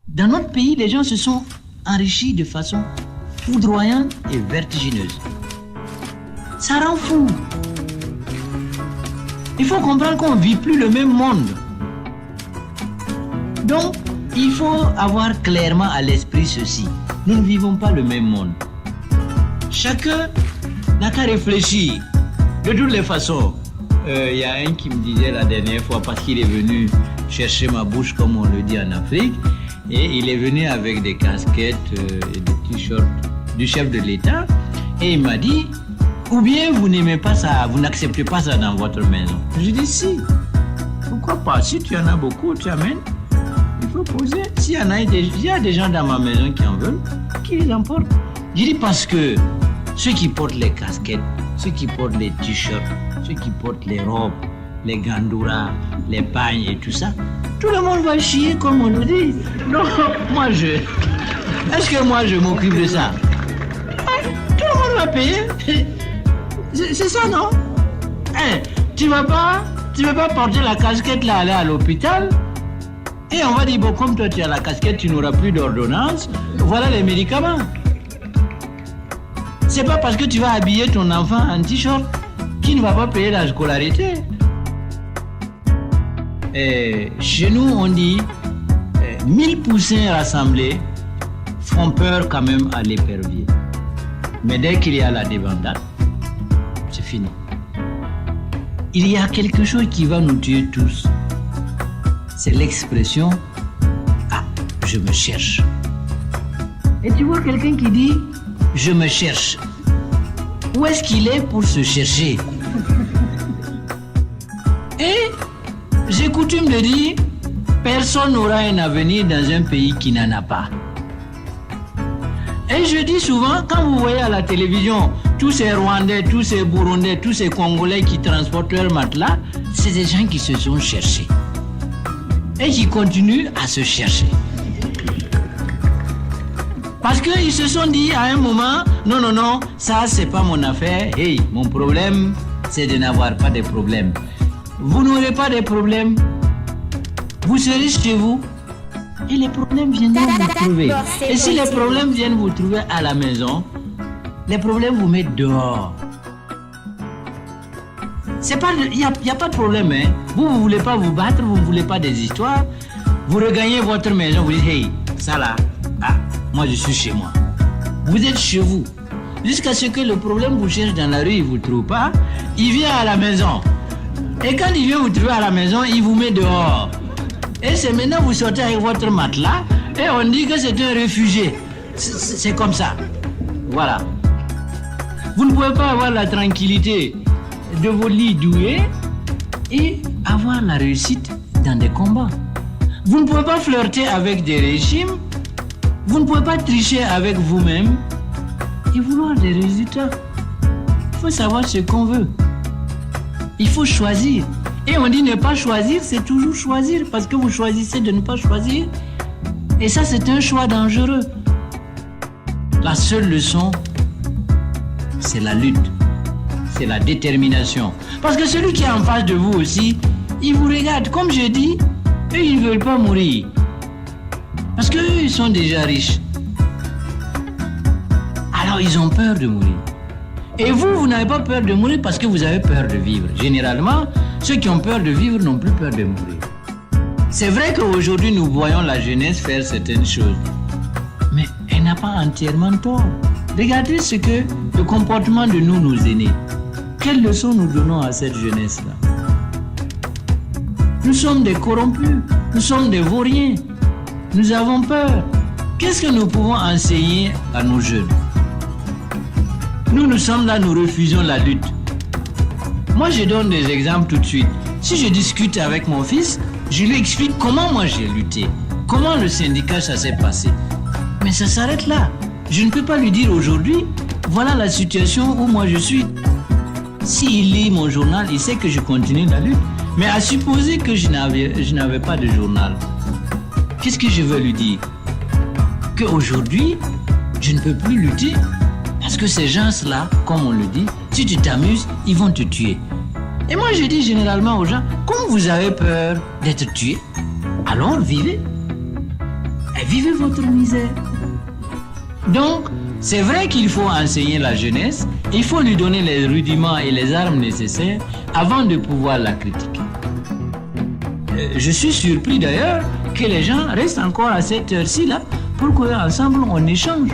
Dans notre pays, les gens se sont enrichis de façon foudroyante et vertigineuse. Ça rend fou. Il faut comprendre qu'on ne vit plus le même monde. Donc, il faut avoir clairement à l'esprit ceci. Nous ne vivons pas le même monde. Chacun n'a qu'à réfléchir. De toutes les façons, y a un qui me disait la dernière fois, parce qu'il est venu chercher ma bouche, comme on le dit en Afrique, et il est venu avec des casquettes et des t-shirts du chef de l'État, et il m'a dit, ou bien vous n'aimez pas ça, vous n'acceptez pas ça dans votre maison. Je dis si, pourquoi pas, si tu en as beaucoup, tu amènes, il faut poser. S'il y en a il y a des gens dans ma maison qui en veulent, qui les emportent. Je dis parce que ceux qui portent les casquettes, ceux qui portent les t-shirts, ceux qui portent les robes, les gandouras, les pagnes et tout ça, tout le monde va chier comme on le dit. Non, est-ce que moi je m'occupe de ça? Tout le monde va payer. C'est ça, non? Tu vas pas porter la casquette là, aller à l'hôpital, et on va dire, bon, comme toi tu as la casquette, tu n'auras plus d'ordonnance, voilà les médicaments. C'est pas parce que tu vas habiller ton enfant en t-shirt qu'il ne va pas payer la scolarité. Chez nous, on dit 1000 poussins rassemblés font peur quand même à l'épervier. Mais dès qu'il y a la débandade, c'est fini. Il y a quelque chose qui va nous tuer tous. C'est l'expression « Ah, je me cherche ». Et tu vois quelqu'un qui dit « Je me cherche ». Où est-ce qu'il est pour se chercher? Et j'ai coutume de dire « Personne n'aura un avenir dans un pays qui n'en a pas ». Et je dis souvent, quand vous voyez à la télévision tous ces Rwandais, tous ces Burundais, tous ces Congolais qui transportent leur matelas, c'est des gens qui se sont cherchés. Et qui continuent à se chercher. Parce qu'ils se sont dit à un moment, non, ça c'est pas mon affaire. Hey, mon problème, c'est de n'avoir pas de problème. Vous n'aurez pas de problème. Vous serez chez vous. Et les problèmes viendront vous trouver. Et si les problèmes viennent vous trouver à la maison, les problèmes vous mettent dehors. Il n'y a pas de problème. Hein. Vous ne voulez pas vous battre, vous ne voulez pas des histoires. Vous regagnez votre maison, vous dites, hey, ça là, moi je suis chez moi. Vous êtes chez vous. Jusqu'à ce que le problème vous cherche dans la rue, il ne vous trouve pas, il vient à la maison. Et quand il vient vous trouver à la maison, il vous met dehors. Et c'est maintenant vous sortez avec votre matelas et on dit que c'est un réfugié. C'est comme ça. Voilà. Vous ne pouvez pas avoir la tranquillité de vos lits doués et avoir la réussite dans des combats. Vous ne pouvez pas flirter avec des régimes, vous ne pouvez pas tricher avec vous-même et vouloir des résultats. Il faut savoir ce qu'on veut. Il faut choisir. Et on dit ne pas choisir, c'est toujours choisir parce que vous choisissez de ne pas choisir. Et ça, c'est un choix dangereux. La seule leçon, c'est la lutte. C'est la détermination. Parce que celui qui est en face de vous aussi, il vous regarde. Comme je dis, eux, ils ne veulent pas mourir. Parce qu'eux, ils sont déjà riches. Alors, ils ont peur de mourir. Et vous, vous n'avez pas peur de mourir parce que vous avez peur de vivre. Généralement, ceux qui ont peur de vivre n'ont plus peur de mourir. C'est vrai qu'aujourd'hui, nous voyons la jeunesse faire certaines choses. Mais elle n'a pas entièrement tort. Regardez ce que le comportement de nos aînés. Quelle leçon nous donnons à cette jeunesse-là? Nous sommes des corrompus, nous sommes des vauriens, nous avons peur. Qu'est-ce que nous pouvons enseigner à nos jeunes? Nous sommes là, nous refusons la lutte. Moi, je donne des exemples tout de suite. Si je discute avec mon fils, je lui explique comment moi j'ai lutté, comment le syndicat ça s'est passé. Mais ça s'arrête là. Je ne peux pas lui dire aujourd'hui, voilà la situation où moi je suis. S'il lit mon journal, il sait que je continue la lutte. Mais à supposer que je n'avais pas de journal, qu'est-ce que je veux lui dire? Qu'aujourd'hui, je ne peux plus lutter parce que ces gens-là, comme on le dit, si tu t'amuses, ils vont te tuer. Et moi, je dis généralement aux gens, comme vous avez peur d'être tué, Alors vivez. Et vivez votre misère. Donc, c'est vrai qu'il faut enseigner la jeunesse, il faut lui donner les rudiments et les armes nécessaires avant de pouvoir la critiquer. Je suis surpris d'ailleurs que les gens restent encore à cette heure-ci là pour qu'ensemble on échange.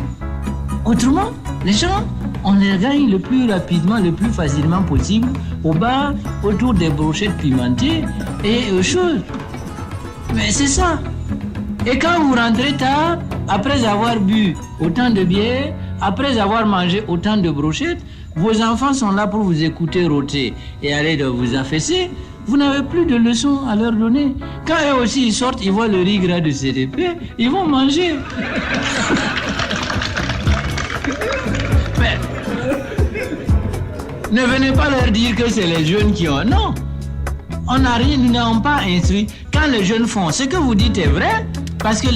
Autrement, les gens, on les gagne le plus rapidement, le plus facilement possible au bar, autour des brochettes pimentées et autre chose. Mais c'est ça. Et quand vous rentrez tard, après avoir bu autant de bière, après avoir mangé autant de brochettes, vos enfants sont là pour vous écouter rôter et aller de vous affaisser. Vous n'avez plus de leçons à leur donner. Quand eux aussi ils sortent, ils voient le riz gras de CDP, ils vont manger. Mais ne venez pas leur dire que c'est les jeunes qui ont... Non, on n'a rien, nous n'avons pas instruit. Quand les jeunes font, ce que vous dites est vrai, parce que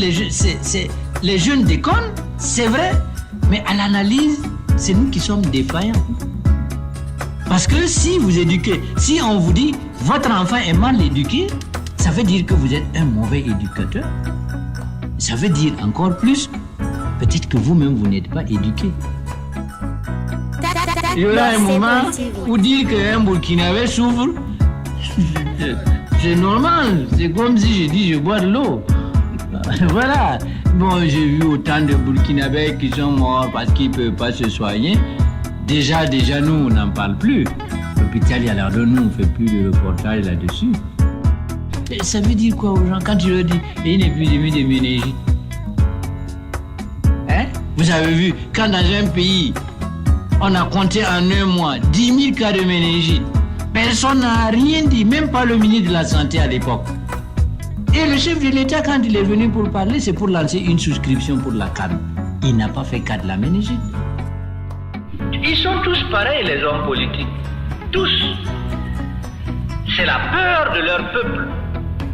les jeunes déconnent, c'est vrai, mais à l'analyse, c'est nous qui sommes défaillants. Parce que si vous éduquez, si on vous dit votre enfant est mal éduqué, ça veut dire que vous êtes un mauvais éducateur. Ça veut dire encore plus, peut-être que vous-même vous n'êtes pas éduqué. Il y aura un moment où dire qu'un Burkinabé souffre, c'est normal, c'est comme si je dis je bois de l'eau. Voilà. Bon, j'ai vu autant de Burkinabés qui sont morts parce qu'ils ne peuvent pas se soigner. Déjà, nous, on n'en parle plus. L'hôpital, il y a l'air de nous, on ne fait plus de reportage là-dessus. Et ça veut dire quoi aux gens quand tu leur dis il y a une épidémie de méningite? Hein? Vous avez vu, quand dans un pays, on a compté en un mois 10 000 cas de méningite, personne n'a rien dit, même pas le ministre de la Santé à l'époque. Et le chef de l'État, quand il est venu pour parler, c'est pour lancer une souscription pour la CAN. Il n'a pas fait cas de la méningite. Ils sont tous pareils, les hommes politiques. Tous. C'est la peur de leur peuple.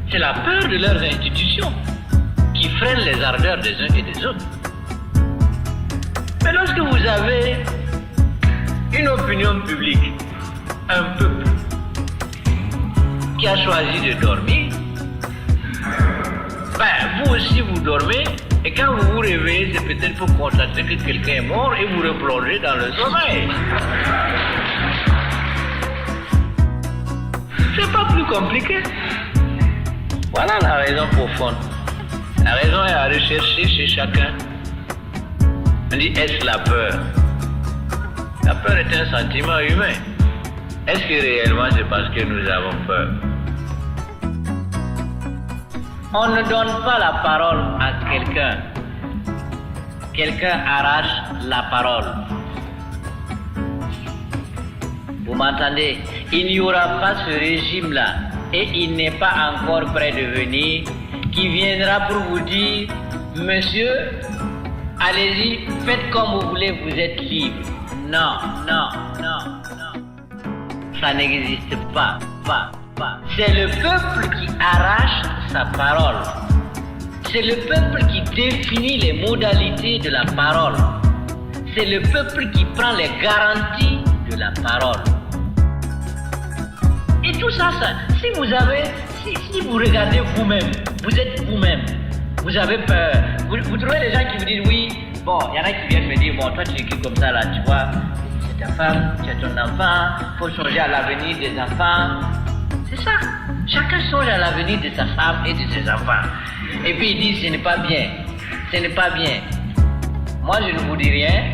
C'est la peur de leurs institutions qui freine les ardeurs des uns et des autres. Mais lorsque vous avez une opinion publique, un peuple qui a choisi de dormir, ben, vous aussi vous dormez, et quand vous vous réveillez, c'est peut-être pour constater que quelqu'un est mort et vous replongez dans le sommeil. C'est pas plus compliqué. Voilà la raison profonde. La raison est à rechercher chez chacun. On dit, est-ce la peur? La peur est un sentiment humain. Est-ce que réellement c'est parce que nous avons peur? On ne donne pas la parole à quelqu'un. Quelqu'un arrache la parole. Vous m'entendez? Il n'y aura pas ce régime-là, et il n'est pas encore prêt de venir, qui viendra pour vous dire, monsieur, allez-y, faites comme vous voulez, vous êtes libre. Non. Ça n'existe pas. C'est le peuple qui arrache sa parole. C'est le peuple qui définit les modalités de la parole. C'est le peuple qui prend les garanties de la parole. Et tout ça, si vous regardez vous-même, vous êtes vous-même, vous avez peur, vous trouvez des gens qui vous disent oui, bon, il y en a qui viennent me dire, bon, toi tu écris comme ça là, tu vois, c'est ta femme, tu as ton enfant, il faut songer à l'avenir des enfants. C'est ça. Chacun songe à l'avenir de sa femme et de ses enfants. Et puis il dit, ce n'est pas bien. Moi, je ne vous dis rien.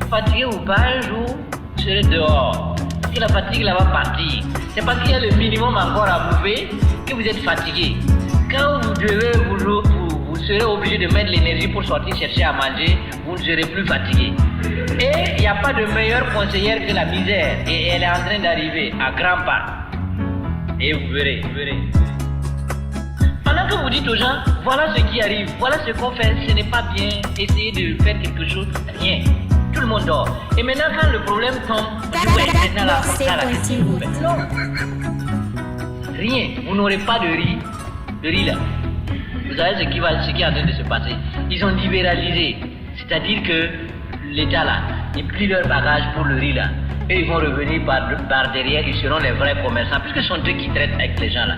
Fatigué ou pas, un jour, vous serez dehors. Parce que la fatigue, là, va partir. C'est parce qu'il y a le minimum encore à bouffer que vous êtes fatigué. Quand vous devez, vous serez obligé de mettre l'énergie pour sortir chercher à manger, vous ne serez plus fatigué. Et il n'y a pas de meilleure conseillère que la misère. Et elle est en train d'arriver à grands pas. Et vous verrez. Pendant que vous dites aux gens, voilà ce qui arrive, voilà ce qu'on fait, ce n'est pas bien, essayez de faire quelque chose, rien. Tout le monde dort. Et maintenant, quand le problème tombe, maintenant la force à la question. Non. Rien. Vous n'aurez pas de riz là. Vous savez ce qui est en train de se passer. Ils ont libéralisé. C'est-à-dire que l'État là, ils plient leur bagage pour le riz là. Et ils vont revenir par derrière, ils seront les vrais commerçants, puisque ce sont eux qui traitent avec les gens là.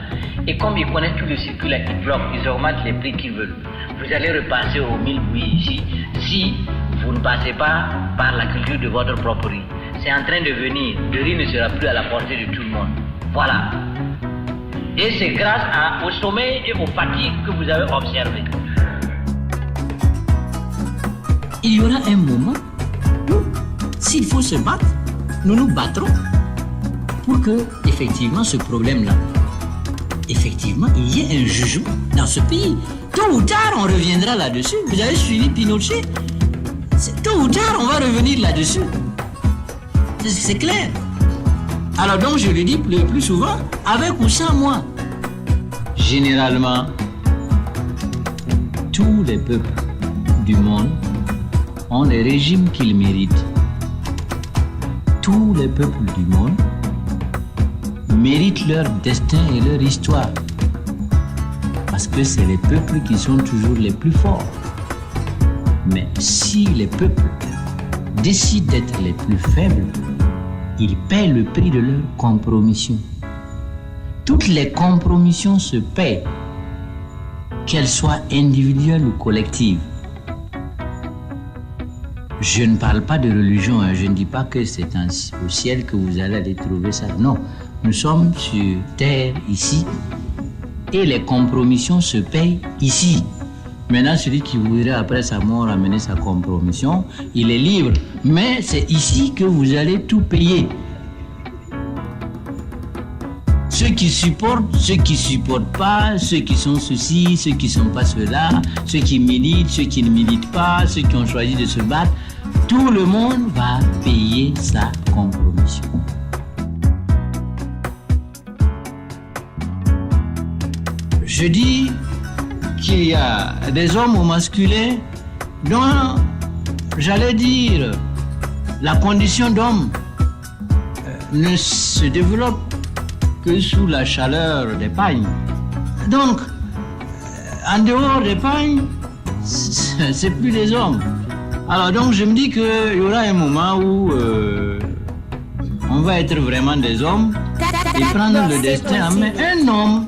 Et comme ils connaissent tout le circuit là, ils bloquent, ils augmentent les prix qu'ils veulent. Vous allez repasser au 1000 bouillies ici. Si vous ne passez pas par la culture de votre propre riz. C'est en train de venir. Le riz ne sera plus à la portée de tout le monde. Voilà. Et c'est grâce au sommeil et aux fatigues que vous avez observé. Il y aura un moment où, s'il faut se battre, nous nous battrons pour que, effectivement, ce problème-là, effectivement, il y ait un jugement dans ce pays. Tôt ou tard, on reviendra là-dessus. Vous avez suivi Pinochet. Tôt ou tard, on va revenir là-dessus. C'est clair. Alors donc, je le dis le plus souvent, avec ou sans moi. Généralement, tous les peuples du monde ont les régimes qu'ils méritent. Tous les peuples du monde méritent leur destin et leur histoire. Parce que c'est les peuples qui sont toujours les plus forts. Mais si les peuples décident d'être les plus faibles, ils paient le prix de leur compromission. Toutes les compromissions se paient, qu'elles soient individuelles ou collectives. Je ne parle pas de religion, hein. Je ne dis pas que c'est au ciel que vous allez aller trouver ça. Non, nous sommes sur terre ici et les compromissions se payent ici. Maintenant, celui qui voudrait après sa mort amener sa compromission, il est libre. Mais c'est ici que vous allez tout payer. Ceux qui supportent, ceux qui ne supportent pas, ceux qui sont ceci, ceux qui ne sont pas cela, ceux qui militent, ceux qui ne militent pas, ceux qui ont choisi de se battre, tout le monde va payer sa compromission. Je dis qu'il y a des hommes au masculin dont, j'allais dire, la condition d'homme ne se développe que sous la chaleur des pagnes. Donc, en dehors des pagnes, c'est plus des hommes. Alors donc, je me dis qu'il y aura un moment où on va être vraiment des hommes et prendre le destin en main. Un homme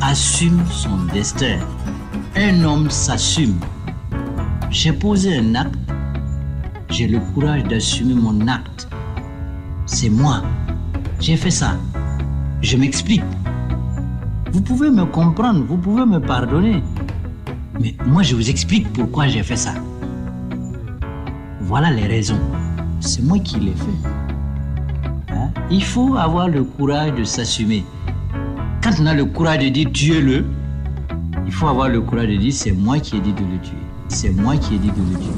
assume son destin. Un homme s'assume. J'ai posé un acte, j'ai le courage d'assumer mon acte. C'est moi. J'ai fait ça. Je m'explique. Vous pouvez me comprendre, vous pouvez me pardonner. Mais moi, je vous explique pourquoi j'ai fait ça. Voilà les raisons. C'est moi qui l'ai fait. Hein? Il faut avoir le courage de s'assumer. Quand on a le courage de dire tuez-le, il faut avoir le courage de dire c'est moi qui ai dit de le tuer. C'est moi qui ai dit de le tuer.